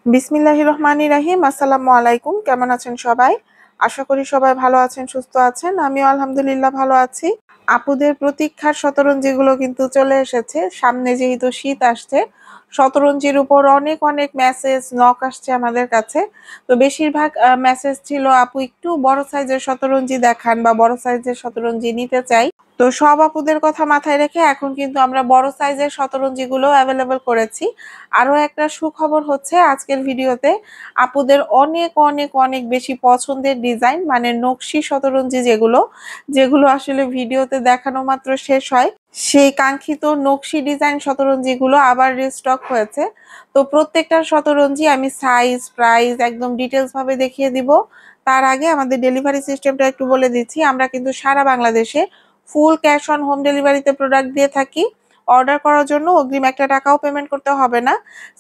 বিসমিল্লাহির রহমানির রহিম। আসসালামু আলাইকুম। কেমন আছেন সবাই? আশা করি সবাই ভালো আছেন, সুস্থ আছেন। আমিও আলহামদুলিল্লাহ ভালো আছি। আপুদের প্রতীক্ষার শতরঞ্জিগুলো কিন্তু চলে এসেছে। সামনে যেহেতু শীত আসছে, শতরঞ্জির উপর অনেক অনেক মেসেজ নক আসছে আমাদের কাছে। তো বেশিরভাগ মেসেজ ছিল আপু একটু বড় সাইজের শতরঞ্জি দেখান বা বড় সাইজের শতরঞ্জি নিতে চাই। তো সব আপুদের কথা মাথায় রেখে এখন কিন্তু আমরা বড় সাইজের শতরঞ্জিগুলো অ্যাভেলেবল করেছি। আরো একটা সুখবর হচ্ছে আজকের ভিডিওতে আপুদের অনেক অনেক অনেক বেশি পছন্দের ডিজাইন মানে নকশি শতরঞ্জি যেগুলো যেগুলো আসলে ভিডিওতে দেখানো মাত্র শেষ হয়, সেই কাঙ্ক্ষিত নকশি ডিজাইন শতরঞ্জিগুলো আবার রিস্টক হয়েছে। তো প্রত্যেকটা শতরঞ্জি আমি সাইজ প্রাইস একদম ডিটেলস ভাবে দেখিয়ে দিব। তার আগে আমাদের ডেলিভারি সিস্টেমটা একটু বলে দিচ্ছি। আমরা কিন্তু সারা বাংলাদেশে ফুল ক্যাশ অন হোম ডেলিভারিতে প্রোডাক্ট দিয়ে থাকি। অর্ডার করার জন্য অগ্রিম একটা টাকাও পেমেন্ট করতে হবে না।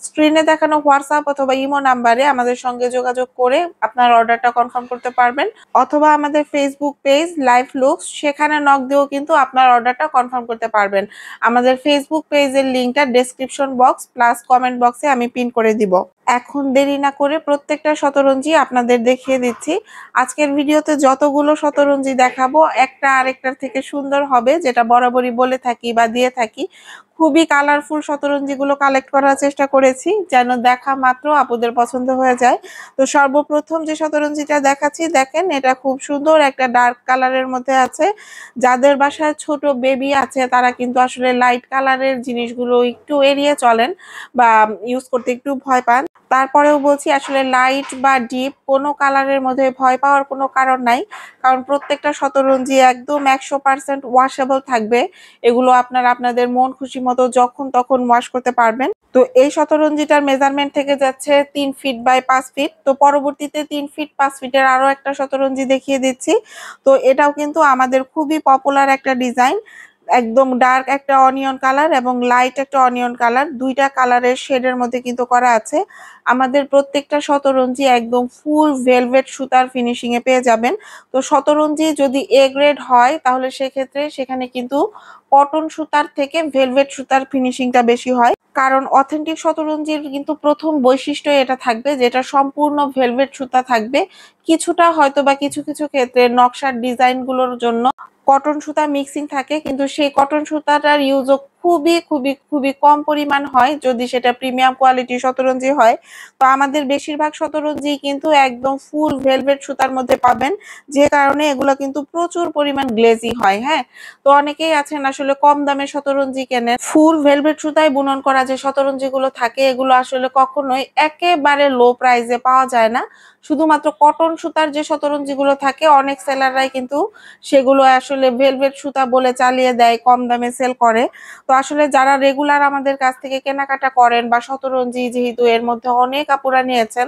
স্ক্রিনে দেখানো হোয়াটসঅ্যাপ অথবা ইমো নাম্বারে আমাদের সঙ্গে যোগাযোগ করে আপনার অর্ডারটা কনফার্ম করতে পারবেন, অথবা আমাদের ফেসবুক পেজ লাইভ লুকস সেখানে নক দিয়েও কিন্তু আপনার অর্ডারটা কনফার্ম করতে পারবেন। আমাদের ফেসবুক পেজের লিংকটা ডেসক্রিপশন বক্স প্লাস কমেন্ট বক্সে আমি পিন করে দিব। এখন দেরি না করে প্রত্যেকটা শতরঞ্জি আপনাদের দেখিয়ে দিচ্ছি। আজকের ভিডিওতে যতগুলো শতরঞ্জি দেখাবো একটা আরেকটার থেকে সুন্দর হবে, যেটা বরাবরই বলে থাকি বা দিয়ে থাকি। খুবই কালারফুল শতরঞ্জিগুলো কালেক্ট করার চেষ্টা করেছি যেন দেখা মাত্র আপুদের পছন্দ হয়ে যায়। তো সর্বপ্রথম যে শতরঞ্জিটা দেখাচ্ছি দেখেন, এটা খুব সুন্দর একটা ডার্ক কালারের মধ্যে আছে। যাদের বাসায় ছোট বেবি আছে তারা কিন্তু আসলে লাইট কালারের জিনিসগুলো একটু এড়িয়ে চলেন বা ইউজ করতে একটু ভয় পান। তারপরেও বলছি আসলে লাইট বা ডিপ কোনো কালারের মধ্যে ভয় পাওয়ার কোনো কারণ নাই, কারণ প্রত্যেকটা শতরঞ্জি একদম 100% ওয়াশেবল থাকবে। এগুলো আপনারা আপনাদের মন খুশি মতো যখন তখন ওয়াশ করতে পারবেন। তো এই শতরঞ্জিটার মেজারমেন্ট থেকে যাচ্ছে 3 ফিট বাই 5 ফিট। তো পরবর্তীতে 3 ফিট 5 ফিটের আরো একটা শতরঞ্জি দেখিয়ে দিচ্ছি। তো এটাও কিন্তু আমাদের খুবই পপুলার একটা ডিজাইন। একদম ডার্ক একটা অনিয়ন কালার এবং লাইট একটা অনিয়ন কালার, দুইটা কালারের শেডের মধ্যে কিন্তু করা আছে। আমাদের প্রত্যেকটা শতরঞ্জি একদম ফুল ভেলভেট সুতার ফিনিশিং এ পেয়ে যাবেন। তো শতরঞ্জি যদি এ গ্রেড হয় তাহলে সেক্ষেত্রে সেখানে কিন্তু কটন সুতার থেকে ভেলভেট সুতার ফিনিশিংটা বেশি হয়, কারণ অথেন্টিক শতরঞ্জির কিন্তু প্রথম বৈশিষ্ট্য এটা থাকবে যেটা সম্পূর্ণ ভেলভেট সুতা থাকবে। কিছুটা হয়তো বা কিছু কিছু ক্ষেত্রে নকশার ডিজাইন গুলোর জন্য কটন সুতা মিক্সিং থাকে, কিন্তু সেই কটন সুতাটার ইউজও খুবই খুবই খুবই কম পরিমাণ হয় যদি সেটা প্রিমিয়াম কোয়ালিটির শতরঞ্জি হয়। তো আমাদের বেশিরভাগ শতরঞ্জি কিন্তু একদম ফুল ভেলভেট সুতার মধ্যে পাবেন, যে কারণে এগুলো কিন্তু প্রচুর পরিমাণ গ্লেজি হয়। হ্যাঁ, তো অনেকেই আছেন আসলে কম দামে শতরঞ্জি কেনেন, ফুল ভেলভেট সুতায় বুনন করা যে শতরঞ্জি গুলো থাকে এগুলো আসলে কখনোই একেবারে লো প্রাইসে পাওয়া যায় না। শুধুমাত্র কটন সুতার যে শতরঞ্জি গুলো থাকে অনেক সেলাররাই কিন্তু সেগুলো আসলে ভেলভেট সুতা বলে চালিয়ে দেয়, কম দামে সেল করে। তো আসলে যারা রেগুলার আমাদের কাছ থেকে কেনাকাটা করেন বা শতরঞ্জি যেহেতু এর মধ্যে অনেক আপুরা নিয়েছেন,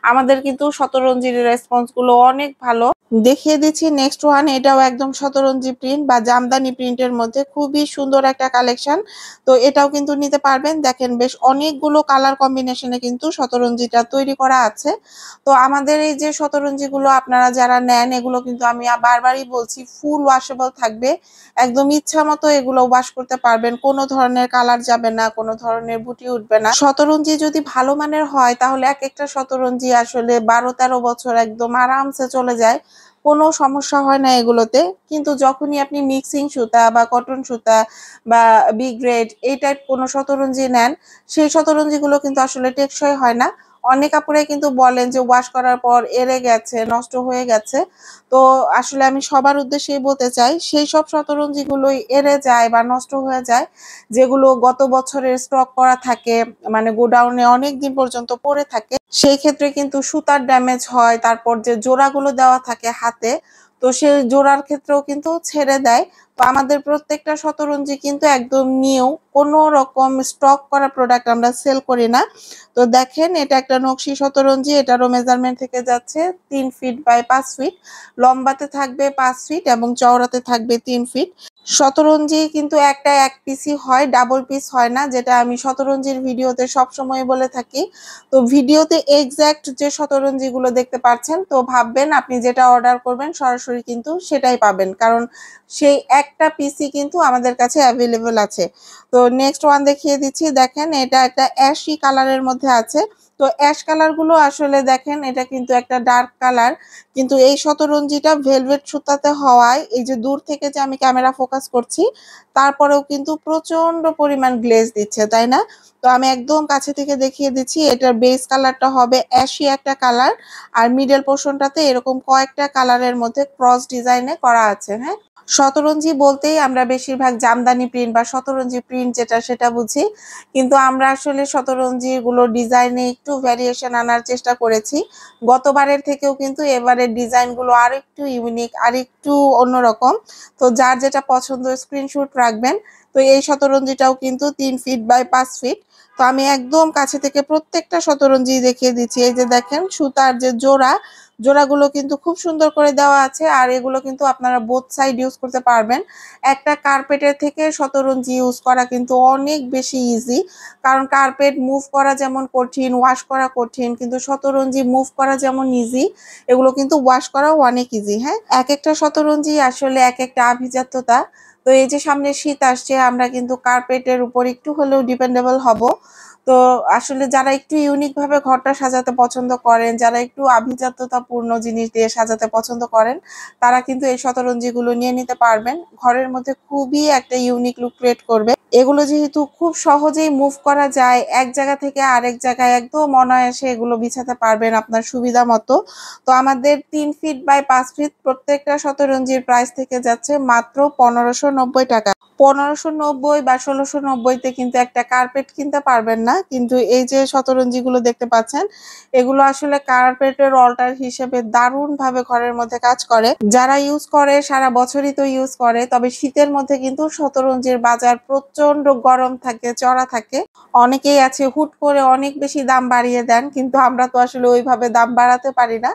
আমাদের কিন্তু শতরঞ্জির রেসপন্স গুলো অনেক ভালো। দেখিয়ে দিচ্ছি নেক্সট ওয়ান। এটাও একদম শতরঞ্জি প্রিন্ট বা জামদানি প্রিন্টের মধ্যে খুবই সুন্দর একটা কালেকশন। তো এটাও কিন্তু নিতে পারবেন। দেখেন বেশ অনেকগুলো কালার কম্বিনেশনে কিন্তু শতরঞ্জিটা তৈরি করা আছে। তো আমাদের এই যে শতরঞ্জিগুলো আপনারা যারা নেন এগুলো কিন্তু আমি বারবারই বলছি ফুল ওয়াশেবল থাকবে। একদম ইচ্ছা মতো এগুলো ওয়াশ করতে পারবেন, কোনো ধরনের কালার যাবে না, কোনো ধরনের বুটি উঠবে না। শতরঞ্জি যদি ভালো মানের হয় তাহলে এক একটা শতরঞ্জি আসলে 12-13 বছর একদম আরামসে চলে যায়, কোনো সমস্যা হয় না এগুলোতে। কিন্তু যখনই আপনি মিক্সিং সুতা বা কটন সুতা বা বি গ্রেড এই টাইপ কোনো শতরঞ্জি নেন, সেই শতরঞ্জিগুলো কিন্তু আসলে টেকসই হয় না। অনেক আপুরাই কিন্তু বলেন যে ওয়াশ করার পর এড়ে গেছে, নষ্ট হয়ে গেছে। তো আসলে আমি সবার উদ্দেশ্যেই বলতে চাই সেই সব শতরঞ্জিগুলোই এড়ে যায় বা নষ্ট হয়ে যায় যেগুলো গত বছরের স্টক করা থাকে, মানে গোডাউনে অনেক দিন পর্যন্ত পড়ে থাকে। সেই ক্ষেত্রে কিন্তু সুতার ড্যামেজ হয়, তারপর যে জোড়াগুলো দেওয়া থাকে হাতে, তো সেই জোড়ার ক্ষেত্রেও কিন্তু ছেড়ে দেয়। তো আমাদের প্রত্যেকটা শতরঞ্জি কিন্তু একদম নিউ, কোনো রকম স্টক করা প্রোডাক্ট আমরা সেল করি না। তো দেখেন এটা একটা নকশি শতরঞ্জি, এটারও মেজারমেন্ট থেকে যাচ্ছে 3 ফিট বাই 5 ফিট। লম্বাতে থাকবে 5 ফিট এবং চওড়াতে থাকবে 3 ফিট। শতরঞ্জি কিন্তু একটা এক পিসই হয়, ডাবল পিস হয় না, যেটা আমি শতরঞ্জির ভিডিওতে সবসময় বলে থাকি। তো ভিডিওতে এক্সাক্ট যে শতরঞ্জি গুলো দেখতে পাচ্ছেন তো ভাববেন আপনি যেটা অর্ডার করবেন সরাসরি কিন্তু সেটাই পাবেন, কারণ সেই একটা পিসি কিন্তু আমাদের কাছে অ্যাভেলেবল আছে। তো নেক্সট ওয়ান দেখিয়ে দিচ্ছি। দেখেন এটা একটা অ্যাশি কালারের মধ্যে আছে। তো অ্যাশ কালারগুলো আসলে দেখেন এটা কিন্তু একটা ডার্ক কালার, কিন্তু এই শতরঞ্জিটা ভেলভেট সুতাতে হওয়ায় এই যে দূর থেকে যে আমি ক্যামেরা ফোকাস করছি তারপরেও কিন্তু প্রচন্ড পরিমাণ গ্লেজ দিচ্ছে, তাই না? তো আমি একদম কাছে থেকে দেখিয়ে দিচ্ছি, এটার বেস কালারটা হবে অ্যাশি একটা কালার, আর মিডল পোর্শনটাতে এরকম কয়েকটা কালারের মধ্যে ক্রস ডিজাইনে করা আছে। হ্যাঁ, শতরঞ্জি বলতেই আমরা বেশিরভাগ জামদানি প্রিন্ট বা শতরঞ্জি প্রিন্ট যেটা সেটা বুঝি, কিন্তু আমরা আসলে শতরঞ্জিগুলোর ডিজাইনে একটু ভ্যারিয়েশন আনার চেষ্টা করেছি। গতবারের থেকেও কিন্তু এবারের ডিজাইনগুলো আরেকটু ইউনিক, আরেকটু অন্যরকম। তো যার যেটা পছন্দ স্ক্রিনশট রাখবেন। তো এই শতরঞ্জিটাও কিন্তু 3 ফিট বাই 5 ফিট। তো আমি একদম কাছে থেকে প্রত্যেকটা শতরঞ্জি দেখিয়ে দিচ্ছি। এই যে দেখেন সুতার যে জোড়াগুলো কিন্তু খুব সুন্দর করে দেওয়া আছে, আর এগুলো কিন্তু আপনারা বোথ সাইড ইউজ করতে পারবেন। একটা কার্পেটের থেকে শতরঞ্জি ইউজ করা কিন্তু অনেক বেশি ইজি, কারণ কার্পেট মুভ করা যেমন কঠিন, ওয়াশ করা কঠিন, কিন্তু শতরঞ্জি মুভ করা যেমন ইজি, এগুলো কিন্তু ওয়াশ করাও অনেক ইজি। হ্যাঁ, এক একটা শতরঞ্জি আসলে এক একটা আভিজাত্যতা। তো এই যে সামনে শীত আসছে, আমরা কিন্তু কার্পেটের উপর একটু হলেও ডিপেন্ডেবল হব। তো আসলে যারা একটু ইউনিক ভাবে ঘরটা সাজাতে পছন্দ করেন, যারা একটু আভিজাত্যতাপূর্ণ জিনিস দিয়ে সাজাতে পছন্দ করেন, তারা কিন্তু এই শতরঞ্জিগুলো নিয়ে নিতে পারবেন। ঘরের মধ্যে খুবই একটা ইউনিক লুক ক্রিয়েট করবে। এগুলো যেহেতু খুব সহজেই মুভ করা যায়, এক জায়গা থেকে আরেক জায়গায় একদম অনায়াসে এগুলো বিছাতে পারবেন আপনার সুবিধা মতো। তো আমাদের 3 ফিট বাই 5 ফিট প্রত্যেকটা শতরঞ্জির প্রাইস থেকে যাচ্ছে মাত্র 1590 টাকা। 1590 বা 1690-তে কিন্তু একটা কার্পেট কিনতে পারবেন না, কিন্তু এই যে শতরঞ্জিগুলো দেখতে পাচ্ছেন এগুলো আসলে কার্পেটের অল্টার হিসেবে দারুণ ভাবে ঘরের মধ্যে কাজ করে। যারা ইউজ করে সারা বছরই তো ইউজ করে, তবে শীতের মধ্যে কিন্তু শতরঞ্জির বাজার প্রচন্ড গরম থাকে, চড়া থাকে। অনেকেই আছে হুট করে অনেক বেশি দাম বাড়িয়ে দেন, কিন্তু আমরা তো আসলে ওইভাবে দাম বাড়াতে পারি না।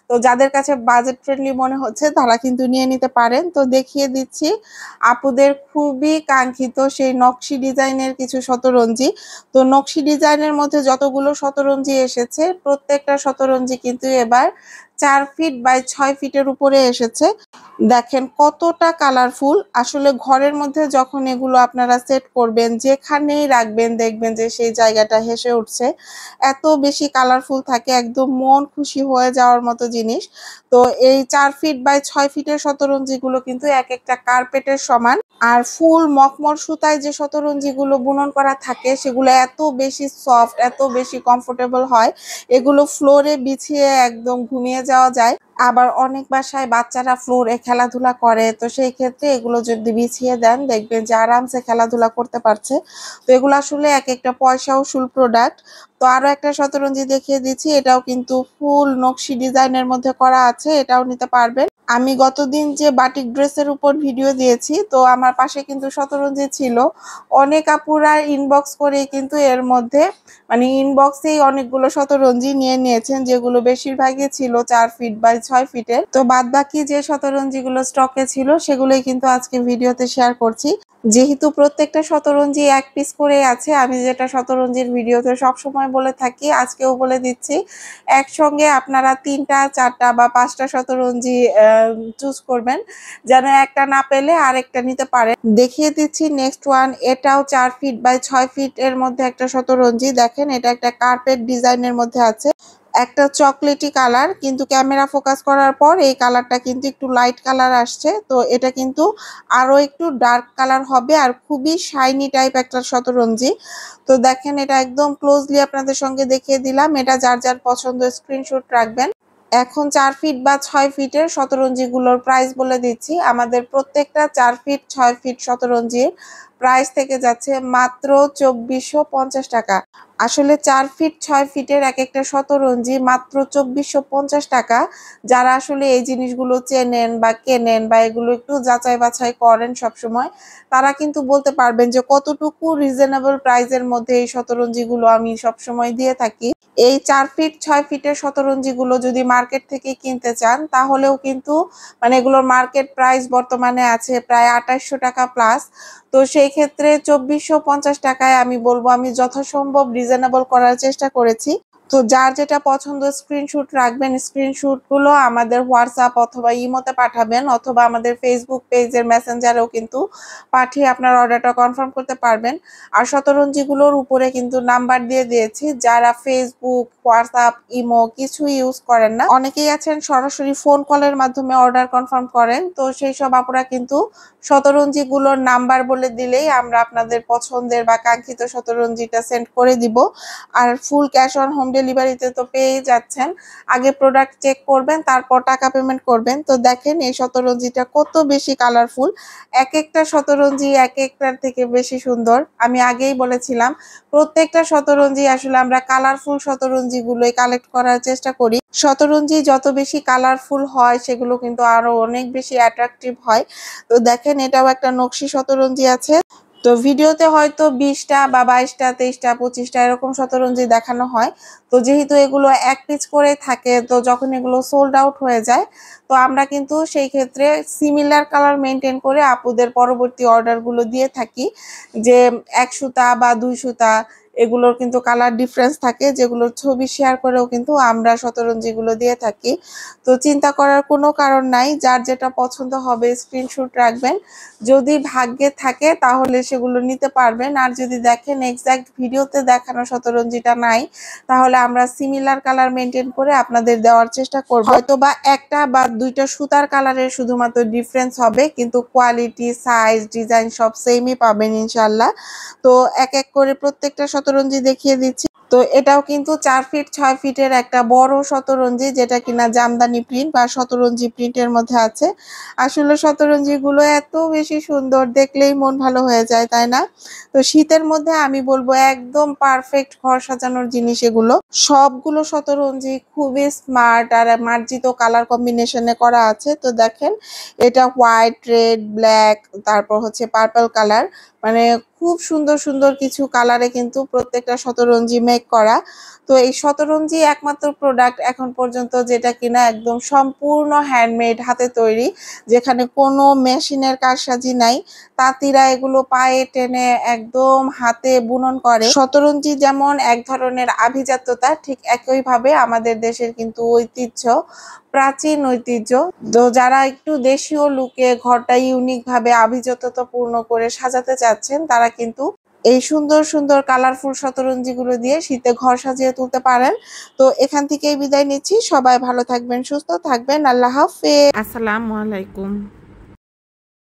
তো যাদের কাছে বাজেট ফ্রেন্ডলি মনে হচ্ছে তারা কিন্তু নিয়ে নিতে পারেন। তো দেখিয়ে দিচ্ছি আপুদের খুবই কাঙ্ক্ষিত সেই নকশি ডিজাইনের কিছু শতরঞ্জি। তো নকশি ডিজাইনের মধ্যে যতগুলো শতরঞ্জি এসেছে প্রত্যেকটা শতরঞ্জি কিন্তু এবার 4 ফিট বাই 6 ফিটের উপরে এসেছে। দেখেন কতটা কালারফুল। আসলে ঘরের মধ্যে যখন এগুলো আপনারা সেট করবেন, যেখানেই রাখবেন দেখবেন যে সেই জায়গাটা হেসে উঠছে। এত বেশি কালারফুল থাকে, একদম মন খুশি হয়ে যাওয়ার মতো জিনিস। তো এই 4 ফিট বাই 6 ফিটের শতরঞ্জিগুলো কিন্তু এক একটা কার্পেটের সমান। আর ফুল মখমল সুতায় যে শতরঞ্জিগুলো বুনন করা থাকে সেগুলো এত বেশি সফট, এত বেশি কমফোর্টেবল হয়, এগুলো ফ্লোরে বিছিয়ে একদম ঘুমিয়ে যাওয়া যায়। আবার অনেক বাসায় বাচ্চারা ফ্লোরে খেলাধুলা করে, তো সেই ক্ষেত্রে এগুলো যদি বিছিয়ে দেন দেখবেন যে আরামসে খেলাধুলা করতে পারছে। তো এগুলো আসলে এক একটা পয়সা উসুল প্রোডাক্ট। তো আরো একটা শতরঞ্জি দেখিয়ে দিচ্ছি, এটাও কিন্তু ফুল নকশি ডিজাইনের মধ্যে করা আছে, এটাও নিতে পারবেন। আমি গতদিন যে বাটিক ড্রেসের উপর ভিডিও দিয়েছি, তো আমার পাশে কিন্তু শতরঞ্জি ছিল। অনেক আপুরা ইনবক্স করে কিন্তু এর মধ্যে মানে ইনবক্সেই অনেকগুলো শতরঞ্জি নিয়ে নিয়েছেন, যেগুলো বেশিরভাগই ছিল 4 ফিট বাই 6 ফিটের। তো বাদ বাকি যে শতরঞ্জিগুলো স্টকে ছিল সেগুলোই কিন্তু আজকে ভিডিওতে শেয়ার করছি। যেহেতু প্রত্যেকটা শতরঞ্জি এক পিস করে আছে, আমি যেটা শতরঞ্জির ভিডিওতে সবসময় বলে থাকি আজকেও বলে দিচ্ছি, একসঙ্গে আপনারা 3টা 4টা বা 5টা শতরঞ্জি চুজ করবেন, যেন একটা না পেলে আরেকটা নিতে পারেন। দেখিয়ে দিচ্ছি নেক্সট ওয়ান। এটাও 4 ফিট বাই 6 ফিট এর মধ্যে একটা শতরঞ্জি। দেখেন এটা একটা কার্পেট ডিজাইনের মধ্যে আছে, একটা চকলেটি কালার, কিন্তু ক্যামেরা ফোকাস করার পর এই কালারটা কিন্তু একটু লাইট কালার আসছে। তো এটা কিন্তু আরো একটু ডার্ক কালার হবে, আর খুবই শাইনি টাইপ একটা শতরঞ্জি। তো দেখেন এটা একদম ক্লোজলি আপনাদের সঙ্গে দেখিয়ে দিলাম, এটা যার যার পছন্দ স্ক্রিনশট রাখবেন। এখন 4 ফিট বা 6 ফিটের শতরঞ্জিগুলোর প্রাইস বলে দিচ্ছি। আমাদের প্রত্যেকটা 4 ফিট 6 ফিট শতরঞ্জির প্রাইস থেকে যাচ্ছে মাত্র 2450 টাকা। আসলে 4 ফিট 6 ফিটের এক একটা শতরঞ্জি মাত্র 2450 টাকা। যারা আসলে এই জিনিসগুলো চেনেন বা কেনেন বা এগুলো একটু যাচাই বাছাই করেন সবসময়, তারা কিন্তু বলতে পারবেন যে কতটুকু রিজনেবল প্রাইসের মধ্যে এই শতরঞ্জিগুলো আমি সবসময় দিয়ে থাকি। এই 4 ফিট 6 ফিটের শতরঞ্জিগুলো যদি মার্কেট থেকে কিনতে চান তাহলেও কিন্তু মানে এগুলোর মার্কেট প্রাইস বর্তমানে আছে প্রায় 2800 টাকা প্লাস। তো সেই ক্ষেত্রে 2450 টাকায় আমি বলবো আমি যথাসম্ভব রিজনেবল করার চেষ্টা করেছি। তো যার যেটা পছন্দ স্ক্রিনশট রাখবেন, স্ক্রিনশটগুলো আমাদের হোয়াটসঅ্যাপ অথবা ইমোতে পাঠাবেন, অথবা আমাদের ফেসবুক পেজের মেসেঞ্জারেও কিন্তু পাঠিয়ে আপনার অর্ডারটা কনফার্ম করতে পারবেন। আর শতরঞ্জিগুলোর উপরে কিন্তু নাম্বার দিয়ে দিয়েছি। যারা ফেসবুক, হোয়াটসঅ্যাপ, ইমো কিছু ইউজ করেন না, অনেকেই আছেন সরাসরি ফোন কলের মাধ্যমে অর্ডার কনফার্ম করেন, তো সেই সব আপুরা কিন্তু শতরঞ্জিগুলোর নাম্বার বলে দিলেই আমরা আপনাদের পছন্দের বা কাঙ্ক্ষিত শতরঞ্জিটা সেন্ড করে দিব। আর ফুল ক্যাশ অন হোম ডেলিভারিতে তো পেয়ে যাচ্ছেন। আগে প্রোডাক্ট চেক করবেন, তারপর টাকা পেমেন্ট করবেন। তো দেখেন এই শতরঞ্জিটা কত বেশি কালারফুল, এক একটা শতরঞ্জি এক একটার থেকে বেশি সুন্দর। আমি আগেই বলেছিলাম প্রত্যেকটা শতরঞ্জি আসলে আমরা কালারফুল শতরঞ্জিগুলোই কালেক্ট করার চেষ্টা করি। শতরঞ্জি যত বেশি কালারফুল হয় সেগুলো কিন্তু আরো অনেক বেশি অ্যাট্রাকটিভ হয়। তো দেখেন এটাও একটা নকশি শতরঞ্জি আছে। তো ভিডিওতে হয়তো 20টা বা 22টা, 23টা, 25টা এরকম শতরঞ্জি দেখানো হয়। তো যেহেতু এগুলো এক পিস করে থাকে, তো যখন এগুলো সোল্ড আউট হয়ে যায়, তো আমরা কিন্তু সেই ক্ষেত্রে সিমিলার কালার মেনটেন করে আপুদের পরবর্তী অর্ডারগুলো দিয়ে থাকি। যে 1 সুতা বা 2 সুতা এগুলোর কিন্তু কালার ডিফারেন্স থাকে, যেগুলোর ছবি শেয়ার করেও কিন্তু আমরা শতরঞ্জিগুলো দিয়ে থাকি। তো চিন্তা করার কোনো কারণ নাই, যার যেটা পছন্দ হবে স্ক্রিনশট রাখবেন। যদি ভাগ্যে থাকে তাহলে সেগুলো নিতে পারবেন। আর যদি দেখেন এক্সাক্ট ভিডিওতে দেখানো শতরঞ্জিটা নাই, তাহলে আমরা সিমিলার কালার মেনটেন করে আপনাদের দেওয়ার চেষ্টা করব। হয়তো বা একটা বা দুইটা সুতার কালারের শুধুমাত্র ডিফারেন্স হবে, কিন্তু কোয়ালিটি, সাইজ, ডিজাইন সব সেমই পাবেন ইনশাল্লাহ। তো এক এক করে প্রত্যেকটা শতরঞ্জি দেখিয়ে দিচ্ছি। তো এটাও কিন্তু 4 ফিট 6 ফিটের একটা বড় শতরঞ্জি, যেটা কিনা জামদানি প্রিন্ট বা শতরঞ্জি প্রিন্টের মধ্যে আছে। আসলে শতরঞ্জিগুলো এত বেশি সুন্দর, দেখলেই মন ভালো হয়ে যায়, তাই না? তো শীতের মধ্যে আমি বলবো একদম পারফেক্ট ঘর সাজানোর জিনিস এগুলো। সবগুলো শতরঞ্জি খুবই স্মার্ট আর মার্জিত কালার কম্বিনেশনে করা আছে। তো দেখেন এটা হোয়াইট, রেড, ব্ল্যাক, তারপর হচ্ছে পার্পল কালার, মানে খুব সুন্দর সুন্দর কিছু কালারে কিন্তু প্রত্যেকটা শতরঞ্জি মেক করা। তো এই শতরঞ্জি একমাত্র প্রোডাক্ট এখন পর্যন্ত যেটা কিনা একদম সম্পূর্ণ হ্যান্ডমেড, হাতে তৈরি, যেখানে কোনো মেশিনের কারসাজি নাই। তাঁতিরা এগুলো পায়ে টেনে একদম হাতে বুনন করে। শতরঞ্জি যেমন এক ধরনের আভিজাত্যতা, ঠিক একইভাবে আমাদের দেশের কিন্তু ঐতিহ্য, প্রাচীন ঐতিহ্য। তো যারা একটু দেশীয় লুকে ঘরটা ইউনিক ভাবে আভিজাত্যতাপূর্ণ করে সাজাতে চাচ্ছেন, তারা কিন্তু এই সুন্দর সুন্দর কালারফুল শতরঞ্জিগুলো দিয়ে শীতে ঘর সাজিয়ে তুলতে পারেন। তো এখান থেকেই বিদায় নিচ্ছি। সবাই ভালো থাকবেন, সুস্থ থাকবেন। আল্লাহ হাফেজ। আসসালামু আলাইকুম।